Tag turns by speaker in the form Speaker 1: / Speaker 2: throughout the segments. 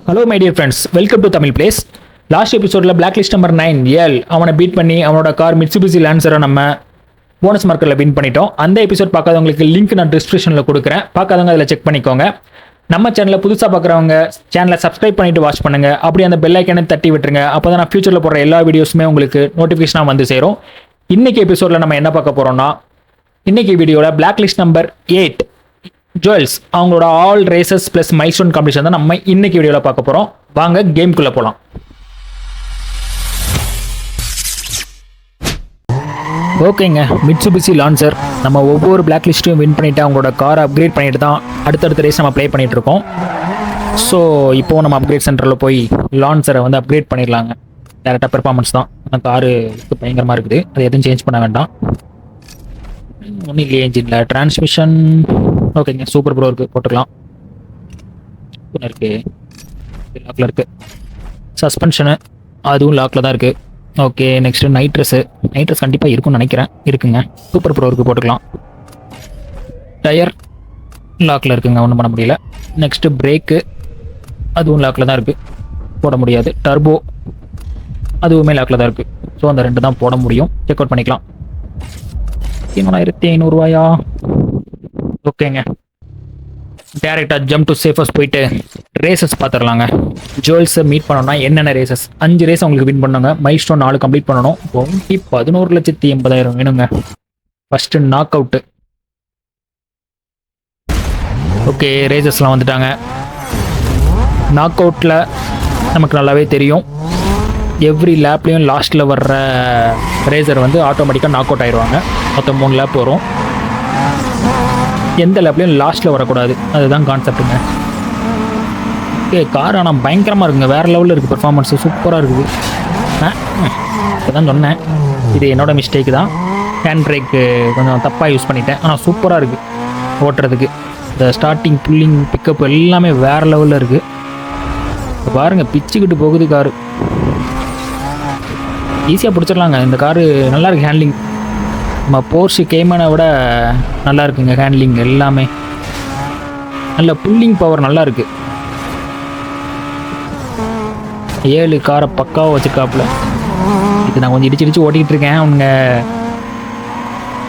Speaker 1: Hello my dear friends, welcome to Tamil place. Last எபிசோடில் black list number 9 ஏல் அவனை beat பண்ணி அவனோட கார் மிட்சுபிஷி லான்சரை நம்ம போனஸ் மார்க்கெட்டில் வின் பண்ணிட்டோம். அந்த எபிசோட் பார்க்காதவங்களுக்கு லிங்க் நான் டிஸ்கிரிப்ஷனில் கொடுக்குறேன், பார்க்காதவங்க அதில் செக் பண்ணிக்கோங்க. நம்ம சேனலில் புதுசாக பார்க்குறவங்க சேனலை சப்ஸ்கிரைப் பண்ணிட்டு வாட்ச் பண்ணுங்கள். அப்படி அந்த பெல் ஐக்கானை தட்டி விட்டுருங்க. அப்போ தான் நான் ஃபியூச்சரில் போடுற எல்லா வீடியோஸுமே உங்களுக்கு நோட்டிஃபிகேஷனாக வந்து சேரும். இன்றைக்கி எபிசோடில் நம்ம என்ன பார்க்க போகிறோம்னா, இன்றைக்கி வீடியோவில் பிளாக் லிஸ்ட் நம்பர் 8 ஜுவல்ஸ் அவங்களோட all races plus milestone competition தான் நம்ம இன்னைக்கு வீடியோவில் பார்க்க போகிறோம். வாங்க கேம்குள்ளே போகலாம். ஓகேங்க, மிட்சுபிஷி லான்சர் நம்ம ஒவ்வொரு பிளாக் லிஸ்ட்டையும் வின் பண்ணிவிட்டு அவங்களோட காரை அப்கிரேட் பண்ணிட்டு தான் அடுத்தடுத்த ரேஸ் நம்ம ப்ளே பண்ணிகிட்டு இருக்கோம். ஸோ இப்போது நம்ம அப்கிரேட் சென்டரில் போய் லான்சரை வந்து அப்கிரேட் பண்ணிடலாங்க. டேரெக்டாக பெர்ஃபார்மன்ஸ் தான். அந்த காரு பயங்கரமாக இருக்குது, அது எதுவும் சேஞ்ச் பண்ண வேண்டாம். ஒன்றும் இல்லையே இன்ஜினில். டிரான்ஸ்மிஷன் ஓகேங்க, சூப்பர் ப்ரோ இருக்குது, போட்டுக்கலாம். இருக்குது, லாக்கில் இருக்குது. சஸ்பென்ஷனு அதுவும் லாக்கில் தான் இருக்குது. ஓகே, நெக்ஸ்ட்டு நைட்ரஸ் கண்டிப்பாக இருக்கும்னு நினைக்கிறேன். இருக்குங்க, சூப்பர் ப்ரோ இருக்குது, போட்டுக்கலாம். டயர் லாக்கில் இருக்குங்க, ஒன்றும் பண்ண முடியல. நெக்ஸ்ட்டு பிரேக்கு அதுவும் லாக்கில் தான் இருக்குது, போட முடியாது. டர்போ அதுவுமே லாக்கில் தான் இருக்குது. ஸோ அந்த ரெண்டு தான் போட முடியும். செக் அவுட் பண்ணிக்கலாம். 3500 ரூபாயா? ஓகேங்க, டேரெக்டாக ஜம்ப் டு சேஃபர்ஸ் போயிட்டு ரேசஸ் பார்த்துடலாங்க. ஜுவல்ஸை மீட் பண்ணோம்னா என்னென்ன ரேசஸ்? 5 ரேஸ் அவங்களுக்கு வின் பண்ணுங்க. மைல்ஸ்டோன் 4 கம்ப்ளீட் பண்ணணும். 11,80,000 வேணுங்க. First knock out. ஓகே, ரேசஸ்லாம் வந்துட்டாங்க. நாக் அவுட்டில் நமக்கு நல்லாவே தெரியும், எவ்ரி லேப்லேயும் லாஸ்ட்டில் வர்ற ரேசர் வந்து ஆட்டோமேட்டிக்காக நாக் அவுட் ஆயிடுவாங்க. மொத்தம் 3 லேப் வரும். எந்த லேப்லேயும் லாஸ்ட்டில் வரக்கூடாது, அதுதான் கான்செப்ட்டுங்க. ஓகே, கார் ஆனால் பயங்கரமாக இருக்குங்க, வேறு லெவலில் இருக்குது. பெர்ஃபார்மன்ஸு சூப்பராக இருக்குது. இப்போ தான் சொன்னேன், இது என்னோட மிஸ்டேக்கு தான். ஹேண்ட் பிரேக்கு கொஞ்சம் தப்பாக யூஸ் பண்ணிட்டேன். ஆனால் சூப்பராக இருக்குது ஓட்டுறதுக்கு. இந்த ஸ்டார்டிங் புல்லிங் பிக்கப் எல்லாமே வேறு லெவலில் இருக்குது. இப்போ பாருங்கள், பிச்சுக்கிட்டு போகுது காரு. ஈஸியாக பிடிச்சிடலாங்க. இந்த காரு நல்லா இருக்குது. ஹேண்ட்லிங் நம்ம போர்ஷு கேமனை விட நல்லா இருக்குங்க. ஹேண்ட்லிங் எல்லாமே நல்ல புல்லிங் பவர் நல்லா இருக்கு. 7 காரை பக்காவாக வச்சுருக்காப்புல. இது நான் கொஞ்சம் இடிச்சு ஓட்டிகிட்டு இருக்கேன். அவனுங்க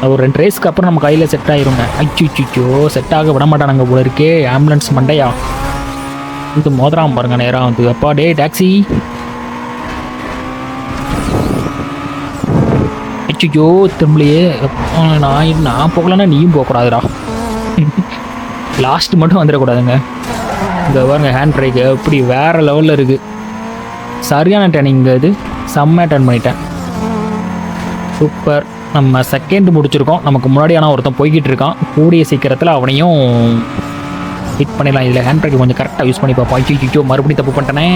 Speaker 1: ஒரு 2 ரேஸ்க்கு அப்புறம் நம்ம கையில் செட் ஆயிருங்க. அச்சுச்சோ, செட் ஆக விட மாட்டானுங்க போல இருக்கே. ஆம்புலன்ஸ் மண்டையா இது மோதிராம பாருங்க நேராக வந்து. அப்பா டே டாக்ஸி. ஐயோ திரும்பலையே. நான் போகலன்னா நீயும் போகக்கூடாதுடா. லாஸ்ட் மட்டும் வந்துடக்கூடாதுங்க. இங்கே பாருங்க, ஹேண்ட் பிரேக்கு எப்படி வேறு லெவலில் இருக்குது. சரியான டர்னிங் இது, செம்மையாக டர்ன் பண்ணிட்டேன். சூப்பர். நம்ம செகண்ட் முடிச்சிருக்கோம். நமக்கு முன்னாடி ஆனால் ஒருத்தன் போய்கிட்டு இருக்கான். கூடிய சீக்கிரத்தில் அவனையும் ஹிட் பண்ணிடலாம். இதில் ஹேண்ட் பிரேக் கொஞ்சம் கரெக்டாக யூஸ் பண்ணி பார்ப்போம். ஐயோ மறுபடியும் தப்பு பண்ணிட்டேனே.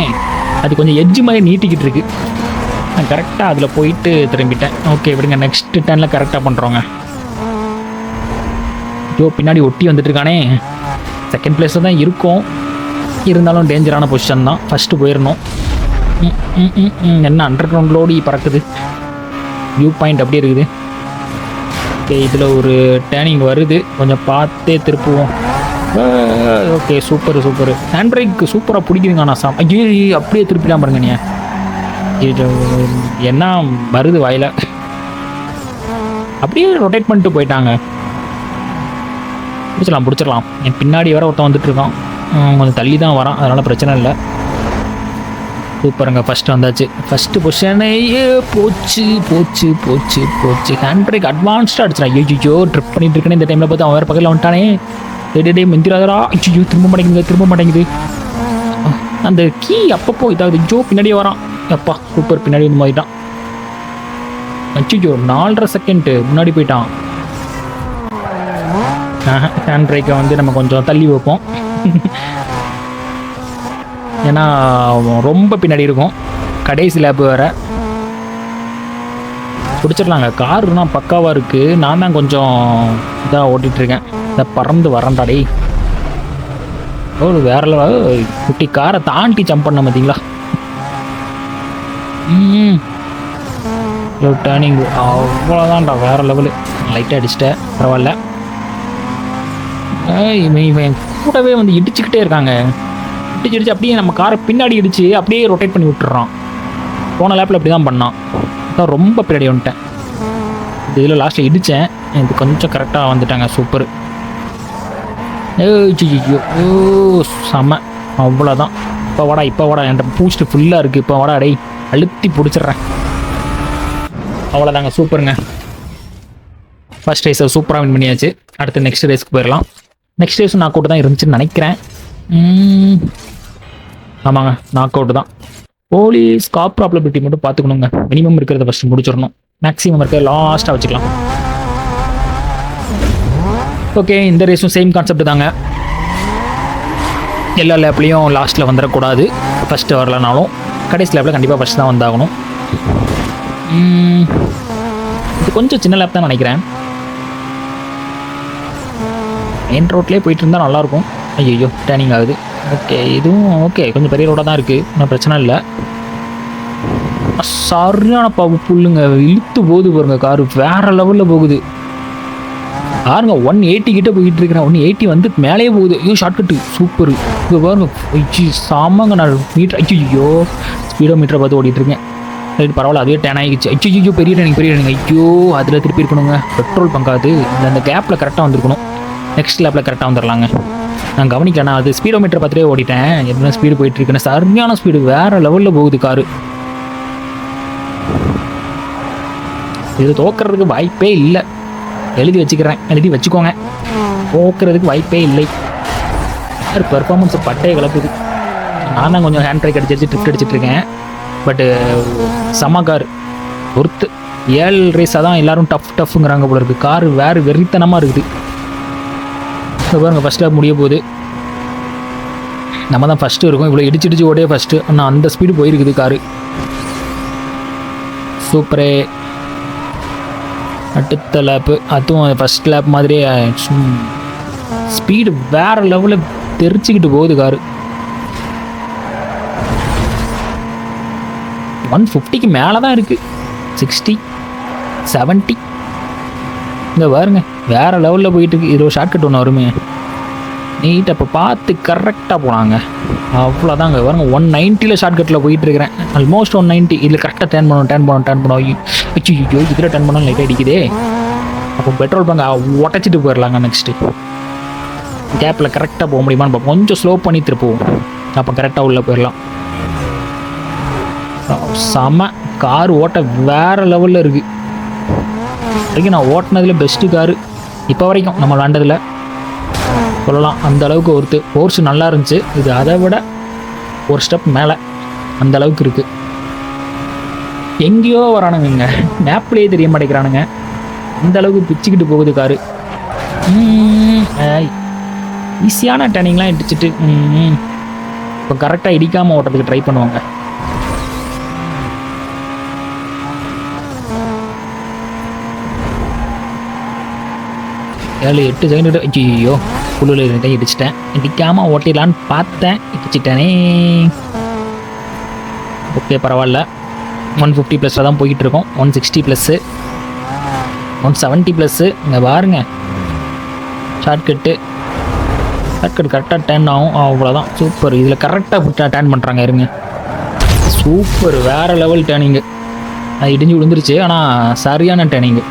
Speaker 1: அது கொஞ்சம் எட்ஜு மாதிரி நீட்டிக்கிட்டு இருக்கு. நான் கரெக்டாக அதில் போயிட்டு திரும்பிட்டேன். ஓகே விடுங்க, நெக்ஸ்ட் டர்னில் கரெக்டாக பண்ணுறோங்க. ஐயோ பின்னாடி ஒட்டி வந்துட்டுருக்கானே. செகண்ட் பிளேஸில் தான் இருக்கும், இருந்தாலும் டேஞ்சரான பொசிஷன் தான். ஃபஸ்ட்டு போயிடணும். என்ன அண்டர் கிரவுண்ட் லோடி பறக்குது. வியூ பாயிண்ட் அப்படியே இருக்குது. ஓகே, இதில் ஒரு டேர்னிங் வருது, கொஞ்சம் பார்த்தே திருப்புவோம். Okay super super. Hand brake சூப்பராக பிடிக்குதுங்க. ஆனால் ஐயோ அப்படியே திருப்பிலாம் பாருங்க. நீ இது என்ன வருது வாயில், அப்படியே ரொட்டேட் பண்ணிட்டு போயிட்டாங்க. பிடிச்சிடலாம். என் பின்னாடி வர ஒருத்தன் வந்துட்டு இருக்கான். கொஞ்சம் தள்ளி தான் வரான், அதனால் பிரச்சனை இல்லை. சூப்பருங்க, ஃபஸ்ட்டு வந்தாச்சு. ஃபஸ்ட்டு பொசிஷனையே போச்சு போச்சு போச்சு போச்சு. ஹேண்ட் பிரேக் அட்வான்ஸ்டாக அடிச்சிடான். ஐயோ ட்ரிப் பண்ணிட்டு இருக்கேன். இந்த டைமில் பார்த்து அவன் வேறு பக்கத்தில் வந்துட்டானே. டே மெந்திராதரா. ஐயோ திரும்ப மாட்டேங்குது. அந்த கீ அப்பப்போ இதாவது. ஐயோ பின்னாடியே வரான். அப்பா சூப்பர், பின்னாடி வந்து மாதிரிட்டான். அச்சுச்சோ 4.5 செகண்ட் முன்னாடி போயிட்டான். ஹேண்ட் பிரேக்கை வந்து நம்ம கொஞ்சம் தள்ளி வைப்போம், ஏன்னா ரொம்ப பின்னாடி இருக்கும். கடைசி லேப் வேறு. பிடிச்சிடலாங்க. காருனா பக்காவாக இருக்குது. நான் தான் கொஞ்சம் இதாக ஓட்டிகிட்ருக்கேன். இதை பறந்து வரண்டாடே. ஒரு வேற லெவல். குட்டி காரை தாண்டி ஜம்ப் பண்ண பார்த்தீங்களா? டேர்னிங் அவ்வளோதான்டா, வேறு லெவலு. லைட்டாக அடிச்சிட்டேன், பரவாயில்ல. இவன் கூடவே வந்து இடிச்சுக்கிட்டே இருக்காங்க. இடிச்சு அப்படியே நம்ம காரை பின்னாடி இடிச்சு அப்படியே ரொட்டேட் பண்ணி விட்டுறான். போன லேப்பில் அப்படி தான் பண்ணான். அதான் ரொம்ப பின்னாடி வந்துட்டேன். இதில் லாஸ்ட்டில் இடித்தேன். இது கொஞ்சம் கரெக்டாக வந்துட்டாங்க. சூப்பர். ஓ செம. அவ்வளோதான். இப்போ வாடா என்கிட்ட பூஸ்ட்டு ஃபுல்லாக இருக்குது. இப்போ வாடா அடை அழுத்தி பிடிச்சிட்றேன். அவ்வளோதாங்க. சூப்பருங்க. ஃபர்ஸ்ட் ரேஸை சூப்பராக வின் பண்ணியாச்சு. அடுத்து நெக்ஸ்ட் ரேஸ்க்கு போயிடலாம். நெக்ஸ்ட் ரேஸும் நாக் அவுட் தான் இருந்துச்சுன்னு நினைக்கிறேன். ஆமாங்க, நாக் அவுட் தான். போலீஸ் காப் ப்ராபபிலிட்டி மட்டும் பார்த்துக்கணுங்க. மினிமம் இருக்கிறத ஃபஸ்ட்டு முடிச்சிடணும். மேக்ஸிமம் இருக்கிறத லாஸ்ட்டாக வச்சுக்கலாம். ஓகே, இந்த ரேஸும் சேம் கான்செப்ட் தாங்க. எல்லா லேப்லேயும் லாஸ்ட்டில் வந்துடக்கூடாது. ஃபஸ்ட்டு வரலனாலும் கடைசி லேப்பில் கண்டிப்பாக ஃபஸ்ட் தான் வந்தாகணும். இது கொஞ்சம் சின்ன லேப் தான் நினைக்கிறேன். மெயின் ரோட்லேயே போயிட்டு இருந்தால் நல்லாயிருக்கும். ஐயோ டேர்னிங் ஆகுது. ஓகே, இதுவும் ஓகே, கொஞ்சம் பெரிய ரோடாக தான் இருக்குது. ஒன்றும் பிரச்சனை இல்லை. சரியான புல்லுங்க. இழுத்து போகுது பாருங்க. காரு வேறு லெவலில் போகுது பாருங்க. 180 கிட்ட போயிட்டு இருக்கிறேன். 180 வந்து மேலேயே போகுது. ஐயோ ஷார்ட்கட்டு சூப்பர். இப்போ பாருங்க சாமாங்க. நான் மீட்டர் ஐயோ ஸ்பீடோ மீட்டரை பார்த்து ஓடிட்டுருக்கேன். ரைட் பரவாயில்ல, அதுவே டேன் ஆகிடுச்சு. ஐயோ பெரிய டேனிங். ஐயோ அதில் திருப்பி இருக்கணுங்க. பெட்ரோல் பங்காது. அந்த கேப்பில் கரெக்டாக வந்துருக்கணும். நெக்ஸ்ட் லேப்பில் கரெக்டாக வந்துடலாங்க. நான் கவனிக்கணும். அது ஸ்பீடோ மீட்டரை பார்த்துட்டே ஓடிட்டேன். என்ன ஸ்பீடு போயிட்டு இருக்குன்னு. சரியான ஸ்பீடு வேறு லெவலில் போகுது காரு. இது தோக்கிறதுக்கு வாய்ப்பே இல்லை. எழுதி வச்சுக்கோங்க. தோக்கிறதுக்கு வாய்ப்பே இல்லை. பெர்ஃபார்மன்ஸ் பட்டையை கலப்புது. நான் தான் கொஞ்சம் ஹேண்ட் பிரேக் அடிச்சு ட்ரிப்ட் அடிச்சுட்டு இருக்கேன். பட்டு செம்ம கார் ஒருத்து 7 ரேஸாக தான் எல்லோரும் டஃப்ங்கிறாங்க போல இருக்குது. காரு வேறு வெறித்தனமாக இருக்குது. பாருங்க ஃபஸ்ட் லேப் முடிய போகுது. நம்ம தான் ஃபஸ்ட்டு இருக்கும். இவ்வளோ இடிச்சு ஓடே ஃபஸ்ட்டு. ஆனால் அந்த ஸ்பீடு போயிருக்குது காரு. சூப்பரே. அடுத்த லேப்பு அதுவும் ஃபஸ்ட் லேப் மாதிரியே ஸ்பீடு வேறு லெவலில் தெரிச்சுக்கிட்டு போகுது காரு. 150க்கு மேலே தான் இருக்குது. 60 70 இங்கே பாருங்க வேறு லெவலில் போயிட்டுருக்கு. இது ஒரு ஷார்ட்கட் ஒன்று வருமே நீட். அப்போ பார்த்து கரெக்டாக போனாங்க. அவ்வளோதாங்க. பாருங்க 190 ஷார்ட்கட்டில் போயிட்டுருக்கிறேன். ஆல்மோஸ்ட் 190. இதில் கரெக்டாக டேர்ன் பண்ணணும். ஐயோ இதில் டேர்ன் பண்ணாலும் லைட்டாக அடிக்குதே. அப்போ பெட்ரோல் பங்க் உடச்சிட்டு போயிடலாங்க. நெக்ஸ்ட்டு கேப்பில் கரெக்டாக போக முடியுமான்னு பார்ப்போம். கொஞ்சம் ஸ்லோ பண்ணி திருப்போம். அப்போ கரெக்டாக உள்ளே போயிடலாம். செம கார் ஓட்ட வேறு லெவலில் இருக்குது. வரைக்கும் நான் ஓட்டினதில் பெஸ்ட்டு காரு இப்போ வரைக்கும் நம்ம விளாண்டதில் சொல்லலாம். அந்த அளவுக்கு ஃபோர்ஸ் நல்லா இருந்துச்சு. இது அதை விட ஒரு ஸ்டெப் மேலே அந்த அளவுக்கு இருக்குது. எங்கேயோ வரானுங்க. மேப்லேயே தெரிய மாட்டேங்கிறானுங்க. அந்த அளவுக்கு பிச்சுக்கிட்டு போகுது காரு. ஈஸியான டர்னிங்லாம் இடிச்சிட்டு இப்போ கரெக்டாக இடிக்காமல் ஓட்டுறதுக்கு ட்ரை பண்ணுவாங்க. ஏழு 8 செகண்ட். ஐயோ புல்லில் இருந்தேன். இடிச்சிட்டேன். இடிக்காமல் ஓட்டிடலான்னு பார்த்தேன். இடிச்சிட்டேனே. ஓகே பரவாயில்ல. 150 ப்ளஸில் தான் போய்கிட்டு இருக்கோம். 160 +, 170 +. இங்கே பாருங்க ஷார்ட்கட்டு கரெக்டாக டேர்ன் ஆகும். அவ்வளோதான். சூப்பர். இதில் கரெக்டாக டேர்ன் பண்ணுறாங்க. இருங்க சூப்பர். வேறு லெவல் டேர்னிங்கு. அது இடிஞ்சு விழுந்துருச்சு. ஆனால் சரியான டேர்னிங்கு.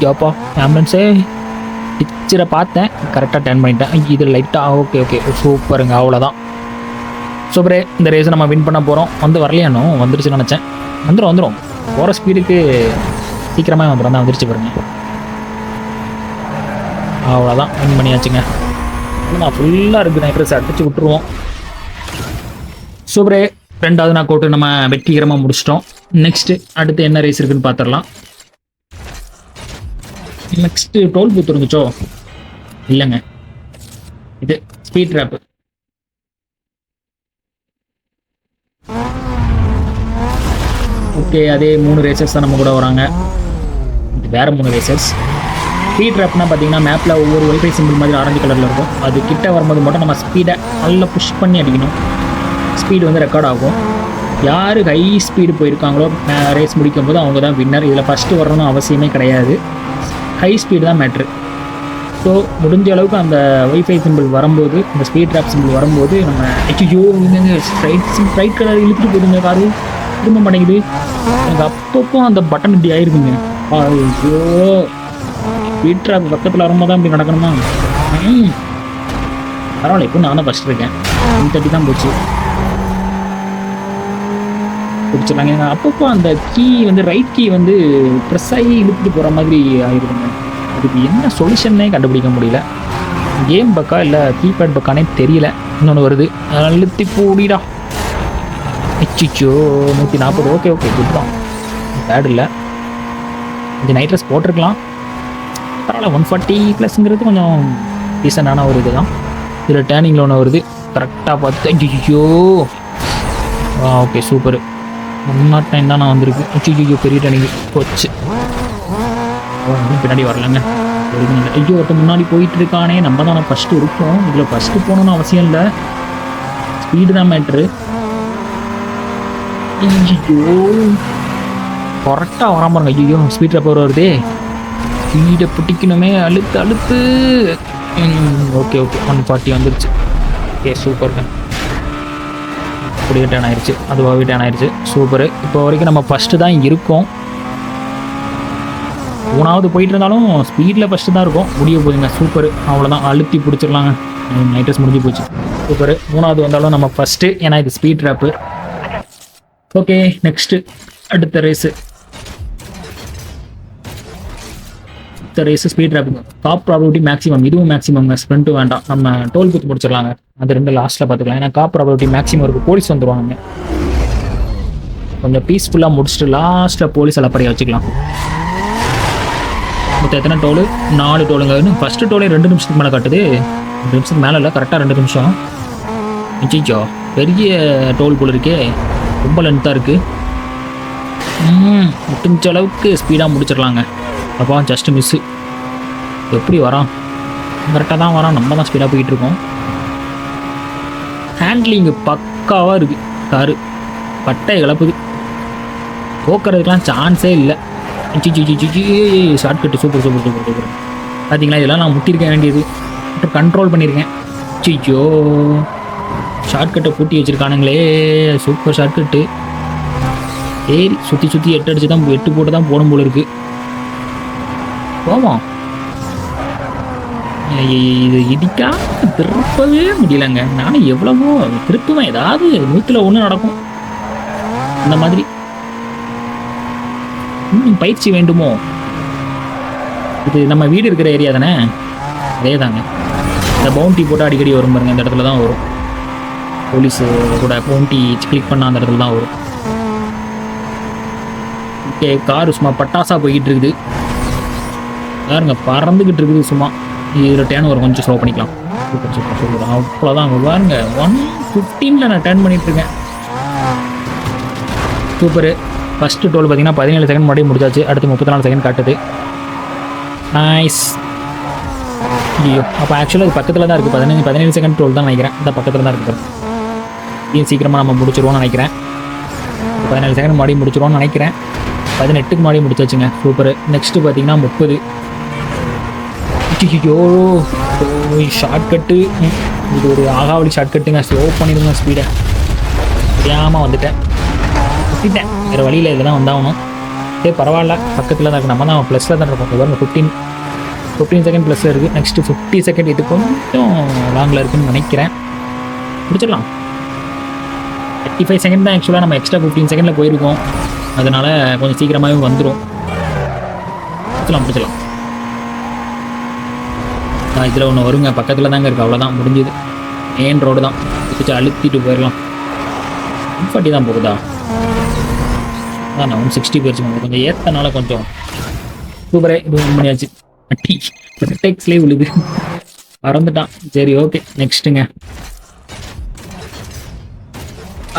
Speaker 1: ஜோப்பா ஆம்புலன்ஸே பிக்சரை பார்த்தேன். கரெக்டாக டர்ன் பண்ணிட்டேன். இது லைட்டாக ஓகே சூப்பருங்க. அவ்வளோதான். சூப்பரே. இந்த ரேஸை நம்ம வின் பண்ண போகிறோம். வரலையானோ வந்துருச்சுன்னு நினச்சேன். வந்துடும் போகிற ஸ்பீடுக்கு சீக்கிரமாக வந்துடும். தான் வந்துருச்சு பாருங்க. அவ்வளோதான் வின் பண்ணியாச்சுங்க. நான் ஃபுல்லாக இருக்குது. நைட்ரஸ் அடிச்சு விட்டுருவோம். சூப்பரே. 2வது நாக் அவுட்டு நம்ம வெற்றிகரமாக முடிச்சிட்டோம். நெக்ஸ்ட்டு அடுத்து என்ன ரேஸ் இருக்குன்னு பார்த்துடலாம். நெக்ஸ்ட்டு டோல் பூத் இருந்துச்சோ இல்லைங்க, இது ஸ்பீட் ட்ராப்பு. ஓகே, அதே 3 ரேசர்ஸ் தான் நம்ம கூட வராங்க. இது வேறு 3 ரேசர்ஸ். ஸ்பீட் ட்ராப்னா பார்த்தீங்கன்னா மேப்பில் ஒவ்வொரு வைஃபை சிம்பிள் மாதிரி ஆரஞ்சு கலரில் இருக்கும். அது கிட்ட வரும்போது மட்டும் நம்ம ஸ்பீடை நல்லா புஷ் பண்ணி அடிக்கணும். ஸ்பீடு ரெக்கார்ட் ஆகும். யார் ஹை ஸ்பீடு போயிருக்காங்களோ ரேஸ் முடிக்கும் போது அவங்க தான் வின்னர். இதில் ஃபஸ்ட்டு வரணும்னு அவசியமே கிடையாது, ஹை ஸ்பீடு தான் மேட்ரு. ஸோ முடிஞ்ச அளவுக்கு அந்த வைஃபை சிம்பிள் வரும்போது, அந்த ஸ்பீட் ட்ராப் சிம்பிள் வரும்போது நம்ம ஐயோ இங்கே ஸ்ப்ரைட் கலர் இழுத்துட்டு போதுங்க, காரு திரும்ப மாட்டேங்குது. எனக்கு அப்பப்போ அந்த பட்டன் இப்படி ஆயிருக்குங்க. ஐயோ ஸ்பீட் ட்ராப் பக்கத்தில் வரும்போது தான் இப்படி நடக்கணுமா? பரவாயில்ல, இப்போ நான் தான் ஃபஸ்ட் இருக்கேன். 130 தான் போச்சு, பிடிச்சிடலாங்க. அப்பப்போ அந்த கீ வந்து ரைட் கீ வந்து ப்ரெஸ் ஆகி இழுத்துட்டு போகிற மாதிரி ஆயிருக்குங்க. அதுக்கு என்ன சொல்யூஷன்னே கண்டுபிடிக்க முடியல. கேம் பக்கா இல்லை கீபேட் பக்கானே தெரியல. இன்னொன்று வருது, அழுத்தி பூடிடா. அச்சிச்சோ 140. ஓகே ஓகே குட் தான், பேட் இல்லை. கொஞ்சம் நைட் ட்ரெஸ் போட்டிருக்கலாம், பரவாயில்ல. 140+ கொஞ்சம் டீசெண்டான ஒரு இது தான். இதில் டேர்னிங்கில் ஒன்று வருது, கரெக்டாக பார்த்து. ஐயோ ஓகே சூப்பர். 109 தான் நான் வந்திருக்கு. ஐயோ பெரிய டேர்னிங் போச்சு. பின்னாடி வரலங்க. ஐயோ ஒருத்த முன்னாடி போயிட்டு இருக்கானே, நம்ம தான் ஃபஸ்ட்டு இருக்கோம். இதில் ஃபஸ்ட்டு போகணுன்னு அவசியம் இல்லை, ஸ்பீடு தான் மேட்ரு. ஐயோ கரெக்டாக வராம பாருங்க. ஐயோ ஸ்பீட் ட்ராப் வருதே, ஸ்பீடை பிடிக்கணுமே, அழுத்து அழுத்து. ஓகே ஓகே 140 வந்துருச்சு. ஓகே சூப்பருங்க. அப்படியே டேன் ஆயிடுச்சு, அதுவாகவே டேன் ஆயிடுச்சு. சூப்பரு. இப்போ வரைக்கும் நம்ம ஃபஸ்ட்டு தான் இருக்கோம். 3வது போயிட்டு இருந்தாலும் ஸ்பீடில் ஃபஸ்ட்டு தான் இருக்கும். முடிய போகுதுங்க. சூப்பர், அவ்வளோதான், அழுத்தி பிடிச்சிடலாங்க. நைட்ரஸ் முடிஞ்சு போச்சு. சூப்பர். 3வது வந்தாலும் நம்ம ஃபஸ்ட்டு, ஏன்னா இது ஸ்பீட் ட்ராப்பு. ஓகே நெக்ஸ்ட்டு அடுத்த ரேஸு ஸ்பீட் ட்ராப்புங்க. டாப் ப்ராபபிலிட்டி மேக்ஸிமம், இதுவும் மேக்ஸிமம். ஸ்ப்ரிண்ட் வேண்டாம், நம்ம டோல் பூத் முடிச்சிடலாங்க. அது 2 லாஸ்ட்டில் பார்த்துக்கலாம். ஏன்னா டாப் ப்ராபபிலிட்டி மேக்ஸிமம் இருக்குது. போலீஸ் வந்துடுவாங்க. கொஞ்சம் பீஸ்ஃபுல்லாக முடிச்சுட்டு லாஸ்ட்டில் போலீஸ் அலப்பறையை வச்சுக்கலாம். மொத்தம் எத்தனை டோலு? 4 டோலுங்க. இன்னும் ஃபஸ்ட்டு டோலே 2 நிமிஷத்துக்கு மேலே காட்டுது. 2 நிமிஷத்துக்கு மேலே இல்லை, கரெக்டாக 2 நிமிஷம். நிச்சயோ பெரிய டோல் போல் இருக்கே, ரொம்ப லென்த்தாக இருக்குது. முடிஞ்ச அளவுக்கு ஸ்பீடாக முடிச்சிடலாங்க. அப்போ ஜஸ்ட்டு மிஸ்ஸு. எப்படி வரான்? கரெக்டாக தான் வரான், நம்ம தான் ஸ்பீடாக போய்கிட்டு இருக்கோம். ஹேண்ட்லிங்கு பக்காவாக இருக்குது. காரு பட்டை கிளப்புது, போக்குறதுக்கெலாம் சான்ஸே இல்லை. Shortcut super super super super. பார்த்தீங்களா, இதெல்லாம் நான் முட்டியிருக்க வேண்டியது, அப்புறம் கண்ட்ரோல் பண்ணியிருக்கேன். சிச்சோ ஷார்ட்கட்டை பூட்டி வச்சுருக்கானுங்களே, சூப்பர் ஷார்ட்கட்டு. ஏறி சுற்றி சுற்றி 8 அடிச்சு தான் 8 போட்டு தான் போடும் போல இருக்குது. போவோம். இது இடிக்காம திருப்பவே முடியலங்க. நானும் எவ்வளவோ திருப்புவேன், ஏதாவது 100ல் 1 நடக்கும் அந்த மாதிரி. பயிற்சி வேண்டுமோ? இது நம்ம வீடு இருக்கிற ஏரியா தானே, அதே தாங்க. இந்த பவுண்டி போட்டு அடிக்கடி வரும் பாருங்க, இந்த இடத்துல தான் வரும். போலீஸு கூட பவுண்டி கிளிக் பண்ண அந்த இடத்துல தான் வரும். ஓகே, காரு சும்மா பட்டாசா போய்கிட்டு இருக்குது பாருங்க, பறந்துக்கிட்டு இருக்குது சும்மா. இதில் டேர்ன் வரும், கொஞ்சம் ஸ்லோ பண்ணிக்கலாம். Super super super. அவ்வளோதான் பாருங்க, 115ல் நான் டேர்ன் பண்ணிட்டு இருக்கேன். சூப்பரு. ஃபஸ்ட்டு டோல் பார்த்தீங்கன்னா 17 செகண்ட் முன்னாடி முடிச்சாச்சு. அடுத்து 34 செகண்ட் காட்டுது. நைஸ். ஐயோ அப்போ ஆக்சுவலாக அது பக்கத்தில் தான் இருக்குது. 17 செகண்ட் டோல் தான் நினைக்கிறேன். இந்த பக்கத்தில் தான் இருக்குது. இதையும் சீக்கிரமாக நம்ம முடிச்சிருவோம்னு நினைக்கிறேன். 17 செகண்ட் முன்னாடி முடிச்சிருவோம்னு நினைக்கிறேன். 18க்கு முன்னாடி முடிச்சாச்சுங்க. சூப்பர். நெக்ஸ்ட்டு பார்த்தீங்கன்னா 30. ஐயோ ஷார்ட்கட்டு, இது ஒரு ஆகாவளி ஷார்ட்கட்டுங்க. ஸ்லோ பண்ணிடுங்க ஸ்பீடை. தெரியாமல் வந்துட்டேன், சுற்றிட்டேன். வேறு வழியில் இதில் தான் வந்தாகணும். சரி பரவாயில்ல, பக்கத்தில் தான் இருக்குது. நம்ம தான் ப்ளஸில் தான் இருக்கோம். பாருங்க 15 செகண்ட் ப்ளஸில் இருக்குது. நெக்ஸ்ட்டு 50 செகண்ட், இது கொஞ்சம் லாங்கில் இருக்குதுன்னு நினைக்கிறேன். முடிச்சிடலாம். 35 செகண்ட் தான் ஆக்சுவலாக, நம்ம எக்ஸ்ட்ரா 15 செகண்டில் போயிருக்கோம். அதனால் கொஞ்சம் சீக்கிரமாகவே வந்துடும். முடிச்சிடலாம். இதில் ஒன்று வருங்க, பக்கத்தில் தாங்க இருக்குது. அவ்வளோதான், முடிஞ்சுது. மெயின் ரோடு தான், பிடிச்சி அழுத்திட்டு போயிடலாம். 140 தான் போகுதா? அதான் நான் 160 போயிடுச்சு. கொஞ்சம் ஏற்றனால கொஞ்சம் சூப்பரே இது பண்ணியாச்சு. டெக்ஸ்லேயே விழுது, மறந்துட்டான். சரி ஓகே, நெக்ஸ்ட்டுங்க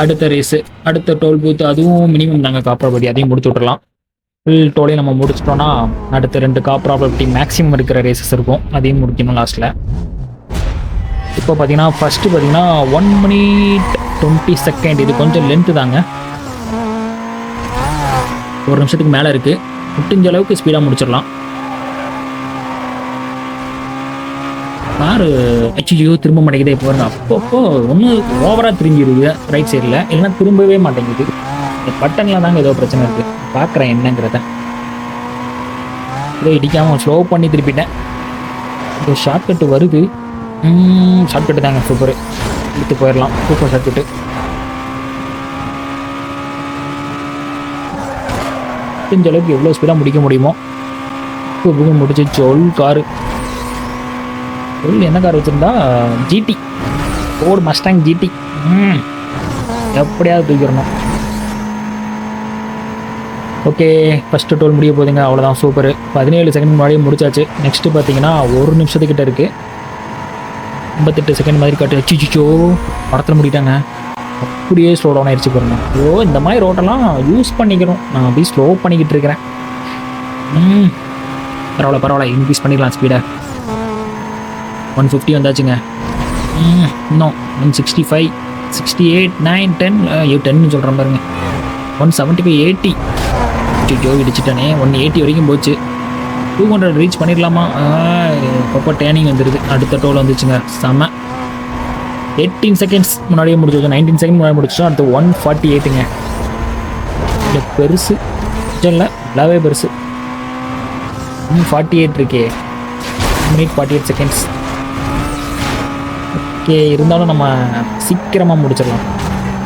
Speaker 1: அடுத்த ரேஸு, அடுத்த டோல் பூத்து. அதுவும் மினிமம் தாங்க காப்ராபர்ட்டி, அதையும் முடிச்சு விட்றலாம். ஃபுல் டோலையும் நம்ம முடிச்சிட்டோன்னா அடுத்த 2 காப்ராபர்ட்டி மேக்ஸிமம் இருக்கிற ரேசஸ் இருக்கும், அதையும் முடிக்கணும் லாஸ்ட்டில். இப்போ பார்த்தீங்கன்னா ஃபஸ்ட்டு பார்த்தீங்கன்னா 1 minute 20 செகண்ட். இது கொஞ்சம் லென்த்து தாங்க. 1 நிமிஷத்துக்கு மேலே இருக்குது. முடிஞ்ச அளவுக்கு ஸ்பீடாக முடிச்சிடலாம். காரு அச்சியோ திரும்ப மாட்டேங்குதே போகிறேன். அப்பப்போ ஒன்று ஓவராக திரும்பிடுது ரைட் சைடில், இல்லைன்னா திரும்பவே மாட்டேங்குது. இந்த பட்டனில் தாங்க ஏதோ பிரச்சனை இருக்குது. பார்க்குறேன் என்னங்கிறத. இதோ இடிக்காமல் ஸ்லோ பண்ணி திருப்பிட்டேன். இப்போ ஷார்ட்கட்டு வருது. ஷார்ட்கட்டு தாங்க, சூப்பர். எடுத்து போயிடலாம். Super shortcut. முடிஞ்ச அளவுக்கு எவ்வளோ ஸ்பீடாக முடிக்க முடியுமோ முடிச்சு. காரு என்ன கார் வச்சுருந்தா? GT, Ford Mustang GT. எப்படியாவது தூக்கிடணும். ஓகே, ஃபஸ்ட்டு டோல் முடிய போதுங்க. அவ்வளோதான், சூப்பர். 17 செகண்ட் முன்னாடியே முடிச்சாச்சு. நெக்ஸ்ட்டு பார்த்தீங்கன்னா 1 நிமிஷத்துக்கிட்ட இருக்குது. 58 செகண்ட் மாதிரி காட்டு. அச்சிச்சோ, படத்தில் முடிட்டாங்க. அப்படியே ஸ்லோ டவுன் ஆயிடுச்சு பாருங்க. இந்த மாதிரி ரோட்டெல்லாம் யூஸ் பண்ணிக்கிறோம். நான் அப்படியே ஸ்லோ பண்ணிக்கிட்டு இருக்கிறேன். பரவாயில்ல, இன்க்ரீஸ் பண்ணிக்கலாம் ஸ்பீடை. 150 வந்தாச்சுங்க. இன்னும் 165, 68, 9, 10 சொல்கிறேன் பாருங்க. 175, 80. ஜோ இடிச்சிட்டானே. 180 வரைக்கும் போச்சு. 200 ரீச் பண்ணிடலாமா? அப்போ டேனிங் வந்துடுது. அடுத்த டோல் வந்துச்சுங்க. செம்ம. 18 செகண்ட்ஸ் முன்னாடியே முடிச்சு. 19 செகண்ட் முன்னாடி முடிச்சோம். அடுத்து 148ங்க. இல்லை பெருசு இல்லை, நல்லாவே பெருசு. 48 இருக்கே. 1 minute 48 செகண்ட்ஸ். ஓகே, இருந்தாலும் நம்ம சீக்கிரமாக முடிச்சிடலாம்.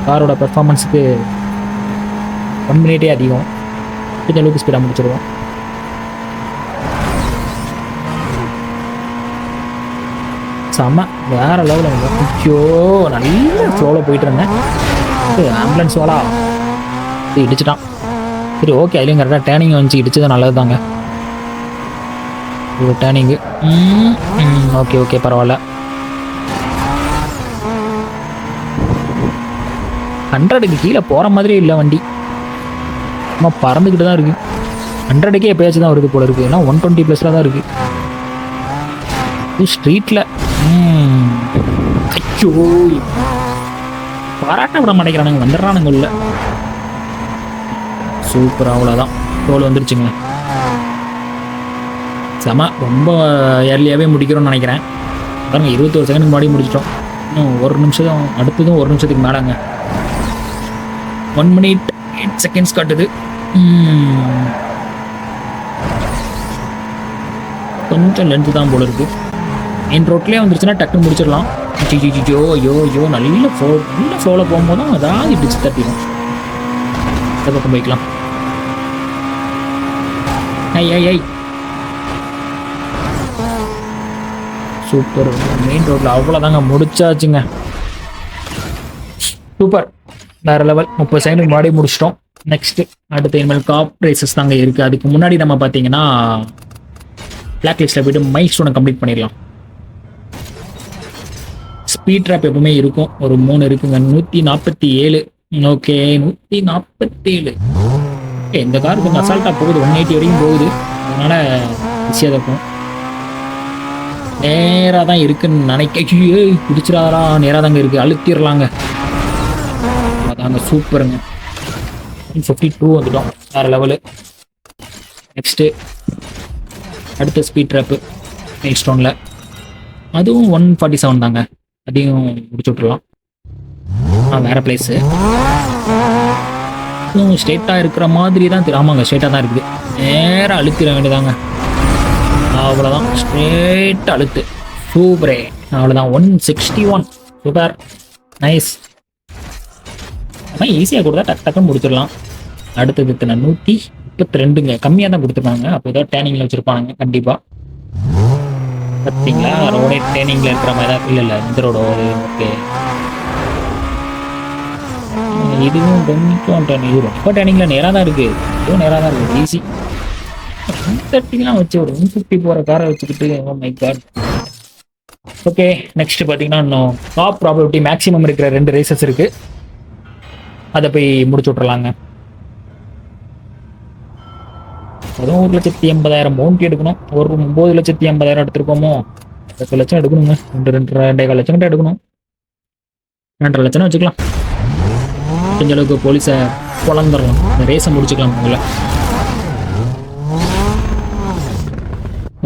Speaker 1: காரோட பெர்ஃபார்மன்ஸுக்கு 1 minute அதிகம். கொஞ்சம் அளவுக்கு ஸ்பீடாக முடிச்சிடுவோம். செம்ம, வேறு லெவலில். ஐயோ, நல்ல ஃப்ளோவில் போயிட்டு இருந்தேன். ஆம்புலன்ஸ் வாலா இது இடிச்சிட்டான். சரி, ஓகே, அதுலேயும் கரெக்டாக டேனிங் வந்துச்சு. இடிச்சது நல்லது தாங்க. டேனிங்கு. ஓகே, பரவாயில்ல. 100க்கு கீழே போகிற மாதிரி இல்லை வண்டி. நம்ம பறந்துக்கிட்டு தான் இருக்குது. 100க்கே எப்பயாச்சும் தான் வருது போல இருக்குது. ஏன்னா 120+ தான் இருக்குது ஸ்ட்ரீட்டில். ஐயோ, பாராட்ட விட மாட்டேங்கிறானுங்க. வந்துடுறானுங்க உள்ள. சூப்பர், அவ்வளோதான். டோல் வந்துருச்சுங்க. செம. ரொம்ப ஏர்லியாகவே முடிக்கிறோம்னு நினைக்கிறேன். பாருங்க, 21 செகண்ட் முன்னாடி முடிச்சிட்டோம். இன்னும் 1 நிமிஷம், அடுத்ததும் 1 நிமிஷத்துக்கு மேலேங்க. 1 minute 8 seconds காட்டுது. கொஞ்சம் லென்த்து தான் போல இருக்கு. மெயின் ரோட்லேயே வந்துருச்சுன்னா டக்குன்னு முடிச்சிடலாம். ஐயோ, நல்ல ஃப்ளோவில் போகும்போது தான் அதாவது இடிச்சு தட்டிடும். இந்த பக்கம் போய்க்கலாம். ஐ சூப்பர். மெயின் ரோட்டில் அவ்வளோதாங்க, முடிச்சாச்சுங்க. சூப்பர், வேறு லெவல். 30 செகண்ட் முன்னாடி முடிச்சிட்டோம். நெக்ஸ்ட்டு அடுத்து இனிமேல் காப் ரேசஸ் தாங்க இருக்குது. அதுக்கு முன்னாடி நம்ம பார்த்தீங்கன்னா பிளாக் லிஸ்ட்டில் போய்ட்டு மைல் ஸ்டோனை கம்ப்ளீட் பண்ணிடலாம். ஸ்பீட் ட்ராப் எப்பவுமே இருக்கும். ஒரு 3 இருக்குங்க. 147. ஓகே, 147. இந்த கார் கொஞ்சம் அசால்ட்டாக போகுது. 180 வரைக்கும் போகுது. அதனால் ஈஸியாக இருக்கும். நேராக தான் இருக்குன்னு நினைக்க. பிடிச்சிடாதா? நேராக தாங்க இருக்குது. அழுத்திடலாங்க. அதாங்க, சூப்பருங்க. 52 வந்துட்டோம். வேறு லெவலு. நெக்ஸ்ட்டு அடுத்த ஸ்பீட் ட்ராப்பு மெயின் ஸ்டோனில். அதுவும் 147 தாங்க. அதையும் முடிச்சு விட்ருலாம். வேறு பிளேஸு. ஸ்ட்ரெயிட்டாக இருக்கிற மாதிரி தான் ஆமாங்க, ஸ்ட்ரெயிட்டாக தான் இருக்குது. நேராக அழுத்திட வேண்டியதாங்க. அவ்வளோதான், ஸ்ட்ரெயிட்டாக அழுத்து. சூப்பரே, அவ்வளோதான். 161. Super, nice. ஆனால் ஈஸியாக கொடுத்தா டக்குன்னு முடிச்சிடலாம். அடுத்தது 132ங்க. கம்மியாக தான் கொடுத்துருக்காங்க. அப்போ ஏதாவது டேனிங்கில் வச்சுருப்பானுங்க கண்டிப்பாக. பார்த்தீங்களா, ரோடே டேனிங்கில் இருக்கிற மாதிரி தான். இல்லை இந்த ரோடு. ஓகே, இதுவும் கொஞ்சம் இது ரொம்ப டேனிங்கில் நேராக தான் இருக்குது. இதுவும் நேராக தான் இருக்குது. ஈஸி. 130லாம் வச்சு ஒரு 150 போகிற காரை வச்சுக்கிட்டு, oh my God. Okay, next பார்த்தீங்கன்னா இன்னும் டாப் ப்ராபபிலிட்டி மேக்ஸிமம் இருக்கிற 2 ரேசஸ் இருக்குது. அதை போய் முடிச்சு விட்றலாங்க. அதுவும் 1,80,000 மவுண்ட் எடுக்கணும். ஒரு 9,80,000 எடுத்துருக்கோமோ. 10 லட்சம் எடுக்கணுங்க. 2.5 லட்சம் கிட்ட எடுக்கணும். 2.5 லட்சம் வச்சுக்கலாம். கொஞ்ச அளவுக்கு போலீஸை குழந்துடலாம். இந்த ரேஸை முடிச்சுக்கலாம். உங்களை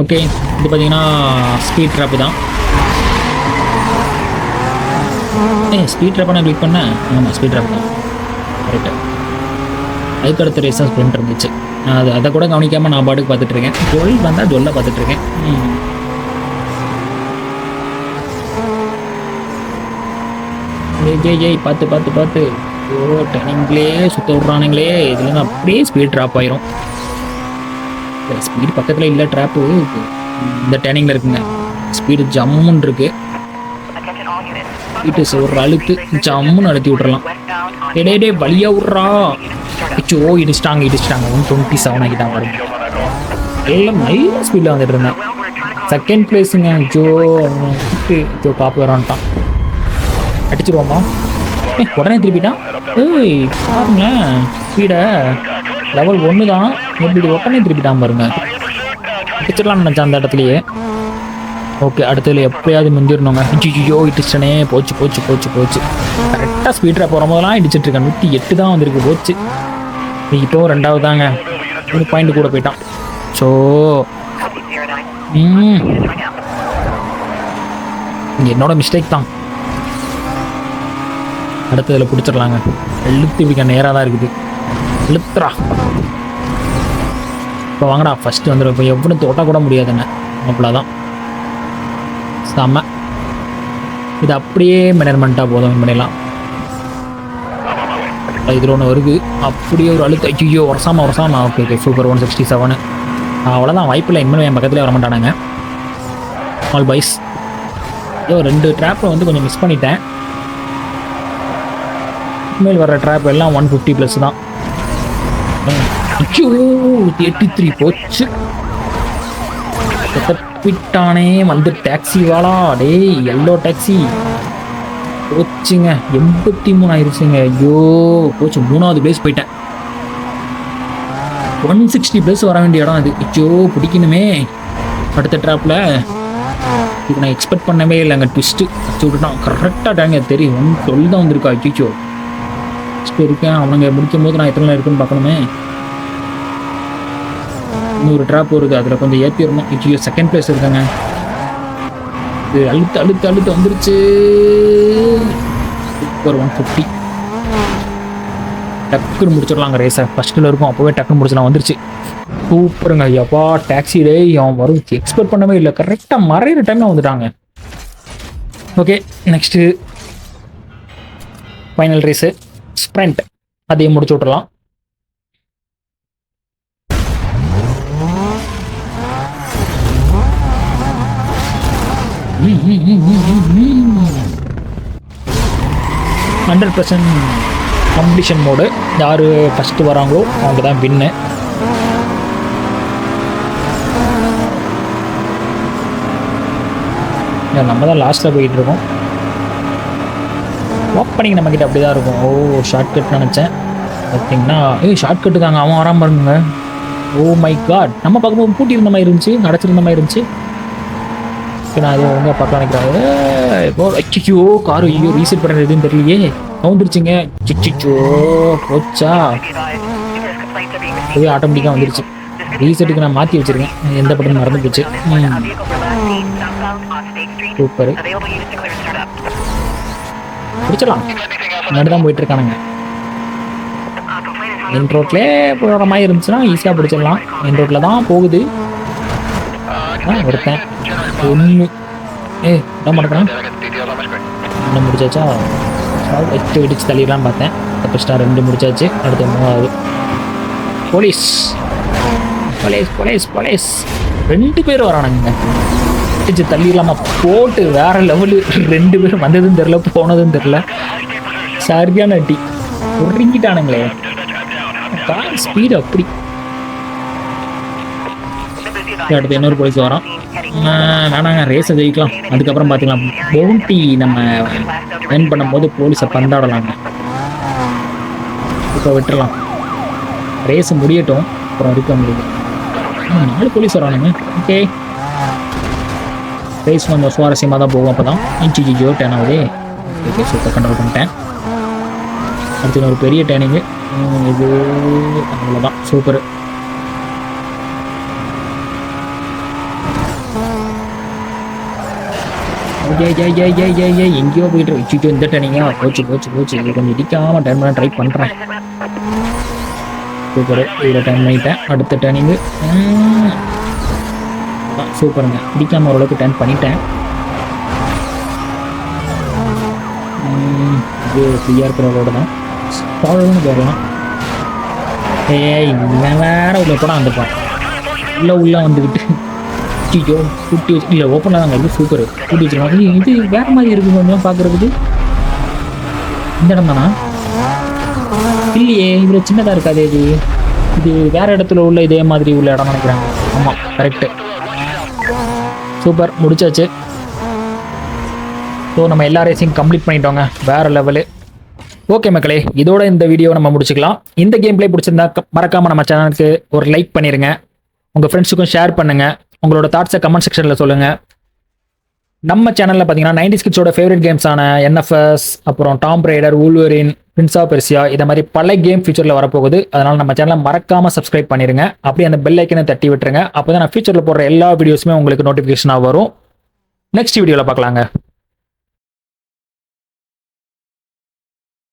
Speaker 1: ஓகே, இது பார்த்தீங்கன்னா ஸ்பீட் ட்ராப்பு தான். ஸ்பீட் ட்ராப்பாக நான் கிளிக் பண்ணேன். ஆமாம், ஸ்பீட் ட்ராப் தான் கரெக்டு. அதுக்கு அடுத்த ரேஸாக ஸ்ப்ரிண்ட் இருந்துச்சு. நான் அதை கூட கவனிக்காமல் நான் பாட்டுக்கு பார்த்துட்ருக்கேன். ஜொல் வந்தால் ஜொல்லை பார்த்துட்ருக்கேன். ஏய் பார்த்து பார்த்து பார்த்து. ஓ, டர்னிங்லேயே சுற்ற விட்றானுங்களே. இதுலேருந்து அப்படியே ஸ்பீட் ட்ராப் ஆயிரும். ஸ்பீடு பக்கத்தில் இல்லை, ட்ராப்பு இந்த டர்னிங்கில் இருக்குங்க. ஸ்பீடு ஜம்முன்னு இருக்கு. ஸ்பீடு ஒரு அழுத்து ஜம்முன்னு அழுத்தி விட்றலாம். டே வழியா விட்றா. அச்சோ, இடிச்சிட்டாங்க 127 ஆகிட்டாங்க பாருங்க. எல்லாம் நல்ல ஸ்பீடில் வந்துட்டு இருந்தேன். செகண்ட் பிளேஸுங்க. ஜோ பாப்பு வரான்ட்டான். அடிச்சிருவோமா? உடனே திருப்பிட்டான். பாருங்களேன் ஸ்பீடை. லெவல் 1 தான், எப்படி உடனே திருப்பிட்டான் பாருங்க. அடிச்சிடலாம்னு நினச்சேன் அந்த இடத்துலையே. ஓகே, அடுத்ததுல எப்பயாவது முந்திரணுங்க. ஐயோ இடிச்சனே. போச்சு. கரெக்டாக ஸ்பீடாக போகிற போதெல்லாம் இடிச்சிட்ருக்கேன். 108 தான் வந்திருக்கு. போச்சு. இப்போ 2வது தாங்க. 1 பாயிண்ட் கூட போயிட்டான். ஸோ என்னோட மிஸ்டேக் தான். அடுத்ததில் பிடிச்சிடலாங்க. இழுத்து இப்படிக்க நேராக தான் இருக்குது. இழுத்துறா. இப்போ வாங்கடா ஃபஸ்ட்டு வந்துடும். இப்போ எவ்வளோ தொட்டால் கூட முடியாதுங்க. அவ்வளோதான். செம்ம. இது அப்படியே மேனேஜ்மெண்ட்டாக போதும் பண்ணிடலாம். இதில் ஒன்று வருது. அப்படியே ஒரு அழுத்த. ஐயோ வரசாமா. Okay super. 167. அவ்வளோதான், வாய்ப்பில்லை. இனிமேல் என் பக்கத்துலேயே வரமாட்டானுங்க. All boys. ஏதோ 2 ட்ராப்பை வந்து கொஞ்சம் மிஸ் பண்ணிட்டேன். இனிமேல் வர்ற ட்ராப் எல்லாம் 150+ தான். 83 போச்சு. தப்பிட்டானே. வந்து டாக்ஸி வாடா. டேய் எல்லோ டாக்ஸி போச்சுங்க. 83 ஆயிடுச்சுங்க. ஐயோ போச்சு. 3வது பிளேஸ் போயிட்டேன். 160+ வர வேண்டிய இடம் அது. ஐயோ பிடிக்கணுமே அடுத்த ட்ராப்பில். இது நான் எக்ஸ்பெக்ட் பண்ணவே இல்லைங்க. ட்விஸ்ட்டு வச்சு விட்டுட்டான் கரெக்டாக. டேங்க தெரியும் 112 தான் வந்திருக்கா. ஐயோ இருக்கேன். அவனுங்க முடிக்கும் போது நான் எத்தனை இருக்குன்னு பார்க்கணுமே. இன்னொரு ட்ராப் வருது, அதில் கொஞ்சம் ஏற்றிடணும். ஐயோ செகண்ட் பிளேஸ் இருக்காங்க. இது அழுத்து வந்துருச்சு. சூப்பர். 150. டக்குன்னு முடிச்சிடலாங்க ரேஸை. ஃபஸ்ட்டில் இருக்கும் அப்போவே டக்குன்னு முடிச்சிடலாம். வந்துருச்சு. சூப்பருங்க. ஐயாப்பா டாக்ஸி ரே அவன் வரும் எக்ஸ்பெக்ட் பண்ணவே இல்லை. கரெக்டாக மறையிற டைமில் வந்துட்டாங்க. Okay, next final race sprint. அதையும் முடிச்சு விட்றலாம். %% காம்படிஷன் மோடு. யார் ஃபஸ்ட்டு வராங்களோ அவங்க தான் வின்னு. நம்ம தான் லாஸ்ட்டில் போயிட்டுருக்கோம். ஓப்பனிங் நம்மக்கிட்ட அப்படி தான் இருக்கும். ஓ ஷார்ட்கட் நினச்சேன். பார்த்தீங்கன்னா ஷார்ட்கட்டு தாங்க. அவன் வராமல் பாருங்க. Oh my God. நம்ம பார்க்கும்போது பூட்டி இருந்த மாதிரி இருந்துச்சு, அடைச்சிருந்த மாதிரி இருந்துச்சு. நான் அது ஒழுங்காக பார்க்க நினைக்கிறேன். அச்சிச்சோ காரு. ஐயோ ரீசெட் பண்ணுறது எதுன்னு தெரியலையே. வந்துருச்சுங்க. சிச்சிச்சோ போச்சா. அதுவே ஆட்டோமேட்டிக்காக வந்துருச்சு. ரீசெட்டுக்கு நான் மாற்றி வச்சுருக்கேன். எந்த பட்டன் மறந்து போச்சு. சூப்பர். பிடிச்சிடலாம். முன்னாடி தான் போயிட்டுருக்கானுங்க. மெயின் ரோட்லேயே போகிற மாதிரி இருந்துச்சுன்னா ஈஸியாக பிடிச்சிடலாம். மெயின் ரோட்டில் தான் போகுது. ஒருத்தன் 1 என்ன பண்ணுறான். என்ன முடிச்சாச்சா? இடிச்சு தள்ளிடலாம் பார்த்தேன். ஃபஸ்ட்டாக 2 முடிச்சாச்சு. அடுத்து 3வது. போலீஸ் 2 பேர் வரானுங்க. இடிச்சு தள்ளிடலாமா போட்டு வேற லெவலு. 2 பேரும் வந்ததும் தெரில போனதும் தெரில. சரியான அடி. ஒருங்கிட்டானுங்களே. கார் ஸ்பீடு அப்படி. அடுத்து இன்னொரு போலீஸ் வரோம். வேணாங்க ரேஸை ஜெயிக்கலாம். அதுக்கப்புறம் பார்த்துக்கலாம். பவுண்டி நம்ம ஏர்ன் பண்ணும்போது போலீஸை பந்தாடலாங்க. இப்போ விட்டுடலாம். ரேஸ் முடியட்டும், அப்புறம் இருக்க முடியுது. 4 போலீஸ் வரானுங்க. ஓகே, ரேஸ் கொஞ்சம் சுவாரஸ்யமாக தான் போகும். அப்போ தான் 10 ஆகுது. Okay super. கண்ட்ரோல் பண்ணிட்டேன். அடுத்து ஒரு பெரிய டேனிங்கு. இது அவ்வளோதான். சூப்பர். எங்கேயோ போயிட்டு வச்சுட்டு இந்த டர்னிங்க போச்சு கொஞ்சம் இடிக்காம டர்ன் பண்ண ட்ரை பண்ணுறேன். சூப்பர், இதில் டர்ன் பண்ணிட்டேன். அடுத்த டர்னிங்கு சூப்பருங்க, இடிக்காம ஓரளவுக்கு டர்ன் பண்ணிட்டேன். இது ஃப்ரீயாக இருக்கிற ரோடு தான், ஃபாலோன்னு போயிடலாம். இவன் வேற உள்ள கூட வந்துப்பான், உள்ளே வந்துக்கிட்டு ஐயோ கூட்டி வச்சு இல்லை ஓப்பனில் தாங்க இருக்குது. சூப்பர், கூட்டி வச்சுருக்காங்க. இது வேறு மாதிரி இருக்குது கொஞ்சம் பார்க்குறதுக்கு. இந்த இடம் தானா? இல்லையே, இதில் சின்னதாக இருக்காது. இது வேறு இடத்துல உள்ள இதே மாதிரி உள்ள இடம் நினைக்கிறாங்க. ஆமாம், கரெக்டு. சூப்பர், முடிச்சாச்சு. ஸோ நம்ம எல்லா ரேஸையும் கம்ப்ளீட் பண்ணிட்டோங்க, வேறு லெவலு. ஓகே மக்களே, இதோட இந்த வீடியோ நம்ம முடிச்சுக்கலாம். இந்த கேம் பிளே பிடிச்சிருந்தா மறக்காமல் நம்ம சேனலுக்கு ஒரு லைக் பண்ணிடுங்க. உங்கள் ஃப்ரெண்ட்ஸுக்கும் ஷேர் பண்ணுங்கள். உங்களோட தாட்ஸை கமெண்ட் செக்ஷனில் சொல்லுங்கள். நம்ம சேனலில் பார்த்தீங்கன்னா 90s கிட்ஸோட ஃபேவரட் கேம்ஸான NFS, அப்புறம் tomb raider, wolverine, prince of Persia, இதை மாதிரி பல கேம் ஃபியூச்சரில் வரப்போகுது. அதனால் நம்ம சேனலை மறக்காமல் சப்ஸ்கிரைப் பண்ணிடுங்க. அப்படியே அந்த பெல் ஐக்கனை தட்டி விட்டுருங்க. அப்போ தான் நான் ஃபியூச்சரில் போடுற எல்லா வீடியோஸுமே உங்களுக்கு நோட்டிஃபிகேஷனாக வரும். நெக்ஸ்ட் வீடியோவில் பார்க்கலாங்க.